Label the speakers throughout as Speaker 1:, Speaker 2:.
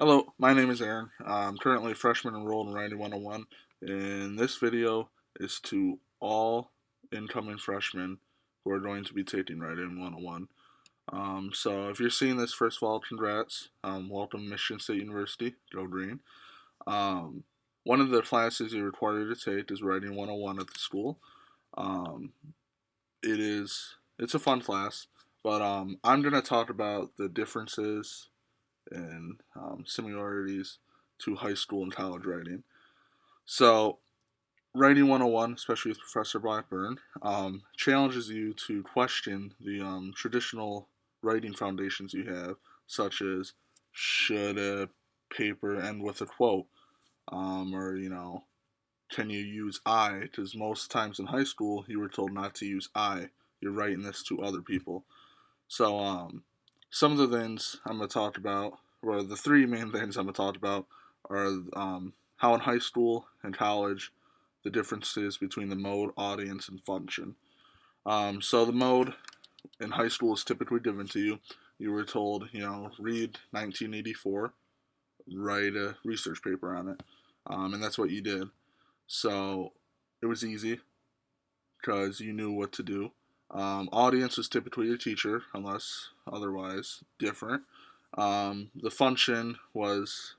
Speaker 1: Hello, my name is Aaron. I'm currently a freshman enrolled in Writing 101, and this video is to all incoming freshmen who are going to be taking Writing 101. So if you're seeing this, first of all, congrats. Welcome to Michigan State University. Go Green. Um, One of the classes you're required to take is Writing 101 at the school. Um, it's a fun class, but I'm going to talk about the differences and similarities to high school and college writing. So, Writing 101, especially with Professor Blackburn, challenges you to question the traditional writing foundations you have, such as should a paper end with a quote? Or, can you use I? Because most times in high school, you were told not to use I. You're writing this to other people. So, some of the things I'm going to talk about, or the three main things I'm going to talk about, are how in high school and college the differences between the mode, audience, and function. So, the mode in high school is typically given to you. You were told, read 1984, write a research paper on it. And that's what you did. So, it was easy because you knew what to do. Audience is typically your teacher, unless otherwise different. The function was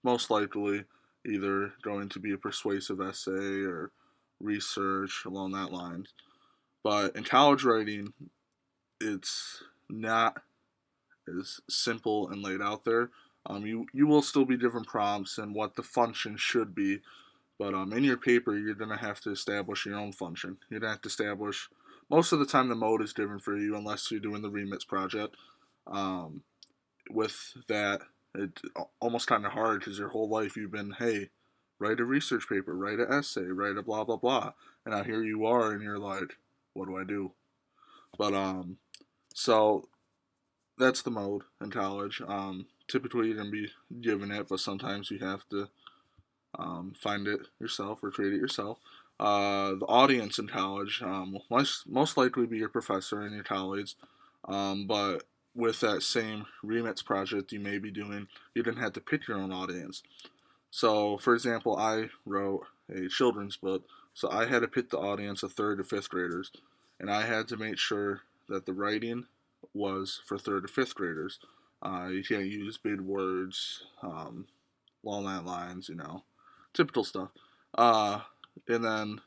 Speaker 1: most likely either going to be a persuasive essay or research along that lines. But in college writing, it's not as simple and laid out there. You will still be different prompts and what the function should be, but in your paper, you're going to have to establish your own function. You're going to have to establish, most of the time, the mode is different for you unless you're doing the remits project. Um, with that, it's almost kind of hard because your whole life you've been, hey, write a research paper, write an essay, write a blah, blah, blah. And now here you are, and you're like, what do I do? But, so that's the mode in college. Typically, you're going to be given it, but sometimes you have to find it yourself or create it yourself. The audience in college will most likely be your professor and your colleagues, but with that same remits project you may be doing, you didn't have to pick your own audience. So, for example, I wrote a children's book, so I had to pick the audience of third to fifth graders, and I had to make sure that the writing was for third to fifth graders. You can't use big words, along that lines, typical stuff. Uh, and then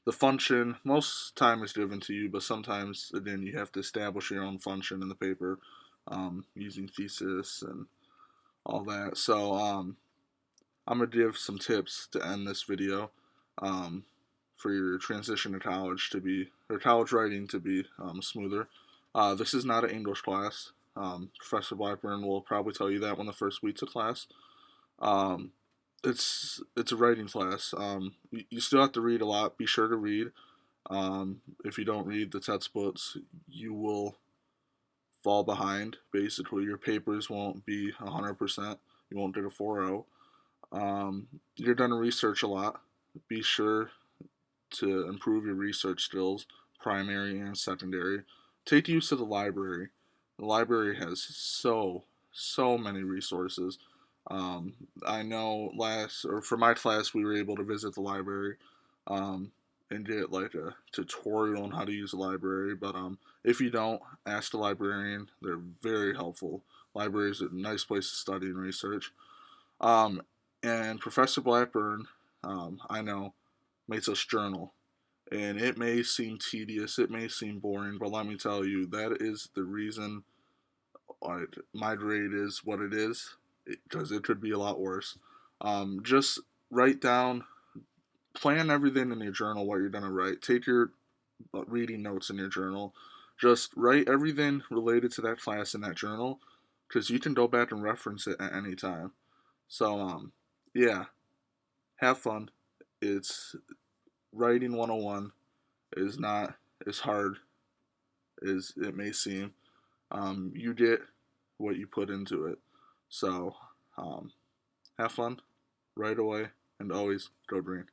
Speaker 1: the function most time is given to you, but sometimes again you have to establish your own function in the paper, using thesis and all that. So I'm gonna give some tips to end this video, um, for your transition to college to be or college writing to be smoother. This is not an English class. Professor Blackburn will probably tell you that when the first week's of class. Um, it's a writing class. You still have to read a lot. Be sure to read. If you don't read the textbooks, you will fall behind. Basically, your papers won't be 100%. You won't get a 4.0. You're going to research a lot. Be sure to improve your research skills, primary and secondary. Take use of the library. The library has so many resources. I know for my class, we were able to visit the library, um, and get like a tutorial on how to use the library. But if you don't, ask the librarian. They're very helpful. Libraries are a nice place to study and research. Um, and Professor Blackburn, I know, makes us journal. And it may seem tedious, it may seem boring, but let me tell you, that is the reason my grade is what it is, because it could be a lot worse. Just write down, plan everything in your journal what you're going to write. Take your reading notes in your journal. Just write everything related to that class in that journal, because you can go back and reference it at any time. So, yeah, have fun. It's Writing 101 is not as hard as it may seem. You get what you put into it. So, have fun, right away, and always go green.